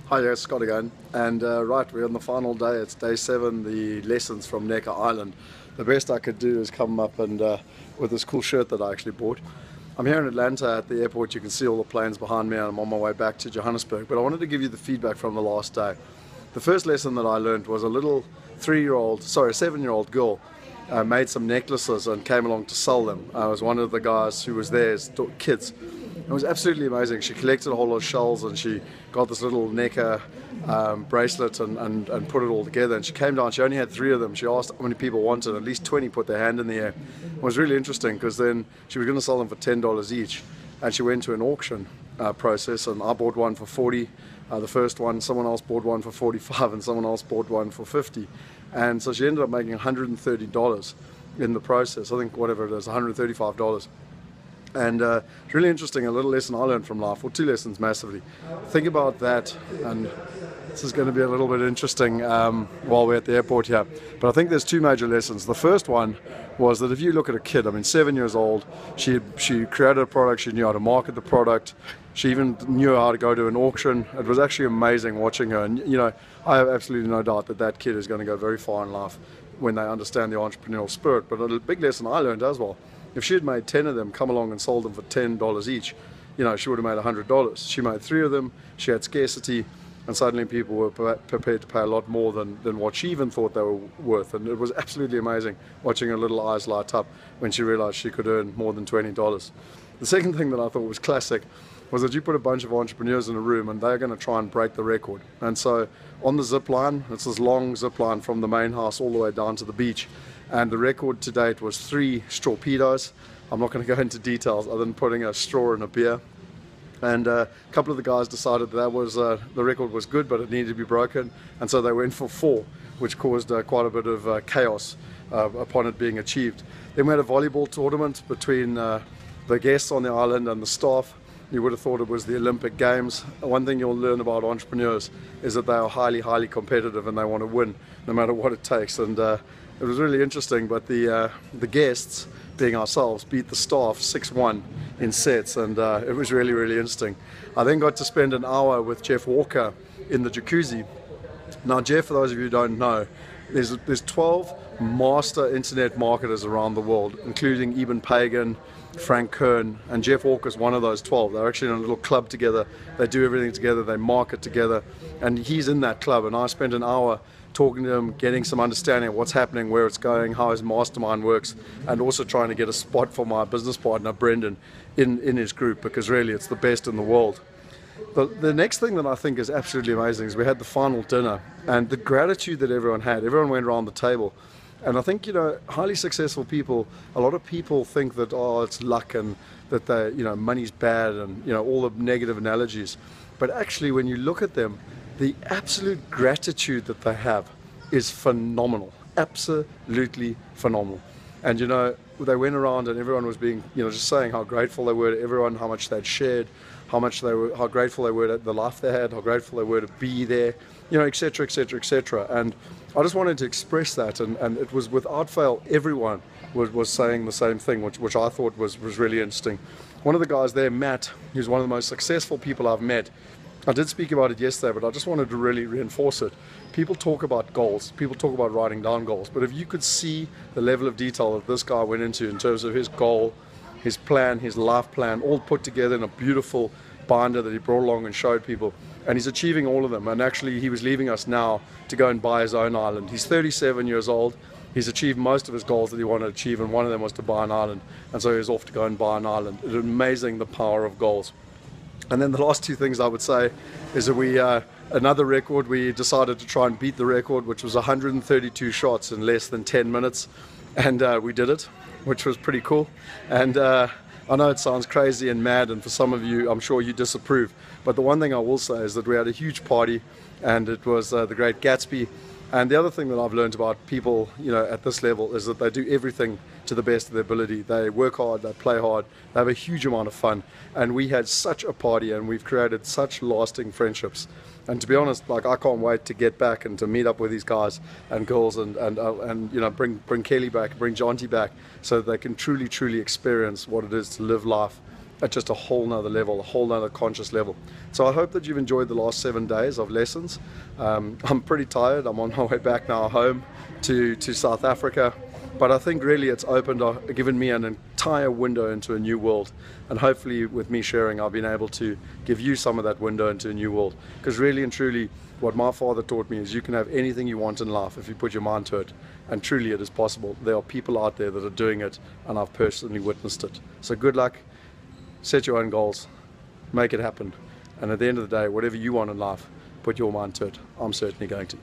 Hi, yes, Scott again. And right, we're on the final day. It's day 7, the lessons from Necker Island. The best I could do is come up and with this cool shirt that I actually bought. I'm here in Atlanta at the airport. You can see all the planes behind me, and I'm on my way back to Johannesburg. But I wanted to give you the feedback from the last day. The first lesson that I learned was a little 7-year-old girl made some necklaces and came along to sell them. I was one of the guys who was there as kids. It was absolutely amazing. She collected a whole lot of shells and she got this little Necker bracelet and put it all together. And she came down, she only had 3 of them. She asked how many people wanted, at least 20 put their hand in the air. It was really interesting because then she was going to sell them for $10 each. And she went to an auction process, and I bought one for 40. The first one, someone else bought one for 45, and someone else bought one for 50. And so she ended up making $130 in the process. I think whatever it is, $135. And it's really interesting, a little lesson I learned from life, or 2 lessons massively. Think about that, and this is going to be a little bit interesting while we're at the airport here. But I think there's 2 major lessons. The first one was that if you look at a kid, 7 years old, she created a product, she knew how to market the product, she even knew how to go to an auction. It was actually amazing watching her, and I have absolutely no doubt that that kid is going to go very far in life when they understand the entrepreneurial spirit. But a big lesson I learned as well, if she had made 10 of them, come along and sold them for $10 each, she would have made $100. She made 3 of them, she had scarcity, and suddenly people were prepared to pay a lot more than what she even thought they were worth. And it was absolutely amazing watching her little eyes light up when she realized she could earn more than $20. The second thing that I thought was classic was that you put a bunch of entrepreneurs in a room and they're going to try and break the record. And so on the zip line, it's this long zip line from the main house all the way down to the beach. And the record to date was 3 strawpedos. I'm not going to go into details other than putting a straw in a beer. And a couple of the guys decided that was the record was good, but it needed to be broken. And so they went for 4, which caused quite a bit of chaos upon it being achieved. Then we had a volleyball tournament between the guests on the island and the staff. You would have thought it was the Olympic Games. One thing you'll learn about entrepreneurs is that they are highly, highly competitive and they want to win no matter what it takes. And it was really interesting, but the guests, being ourselves, beat the staff 6-1 in sets, and it was really, really interesting. I then got to spend an hour with Jeff Walker in the jacuzzi. Now, Jeff, for those of you who don't know, there's 12 master internet marketers around the world, including Eben Pagan, Frank Kern, and Jeff Walker's one of those 12. They're actually in a little club together. They do everything together. They market together, and he's in that club. And I spent an hour talking to him, getting some understanding of what's happening, where it's going, how his mastermind works, and also trying to get a spot for my business partner Brendan in his group, because really it's the best in the world. The next thing that I think is absolutely amazing is we had the final dinner, and the gratitude that everyone had. Everyone went around the table. And I think, highly successful people, a lot of people think that, it's luck and that money's bad and, all the negative analogies. But actually, when you look at them, the absolute gratitude that they have is phenomenal. Absolutely phenomenal. And, they went around and everyone was being, just saying how grateful they were to everyone, how much they'd shared, how grateful they were to the life they had, how grateful they were to be there, et cetera, et cetera, et cetera. And I just wanted to express that, and it was without fail, everyone was saying the same thing, which I thought was really interesting. One of the guys there, Matt, who's one of the most successful people I've met, I did speak about it yesterday, but I just wanted to really reinforce it. People talk about goals, people talk about writing down goals, but if you could see the level of detail that this guy went into in terms of his goal, his plan, his life plan, all put together in a beautiful binder that he brought along and showed people, and he's achieving all of them. And actually he was leaving us now to go and buy his own island. He's 37 years old. He's achieved most of his goals that he wanted to achieve, and one of them was to buy an island, and so he was off to go and buy an island. It's amazing, the power of goals. And then the last 2 things I would say is that another record, we decided to try and beat the record, which was 132 shots in less than 10 minutes, and we did it, which was pretty cool. And I know it sounds crazy and mad, and for some of you, I'm sure you disapprove, but the one thing I will say is that we had a huge party, and it was the Great Gatsby. And the other thing that I've learned about people, at this level, is that they do everything to the best of their ability. They work hard, they play hard, they have a huge amount of fun. And we had such a party, and we've created such lasting friendships. And to be honest, I can't wait to get back and to meet up with these guys and girls and bring Kelly back, bring Jonty back, so that they can truly experience what it is to live life at just a whole nother level, a whole nother conscious level. So I hope that you've enjoyed the last 7 days of lessons. I'm pretty tired. I'm on my way back now home to South Africa. But I think really it's given me an entire window into a new world. And hopefully with me sharing, I've been able to give you some of that window into a new world. Because really and truly, what my father taught me is you can have anything you want in life if you put your mind to it. And truly it is possible. There are people out there that are doing it, and I've personally witnessed it. So good luck, set your own goals, make it happen. And at the end of the day, whatever you want in life, put your mind to it. I'm certainly going to.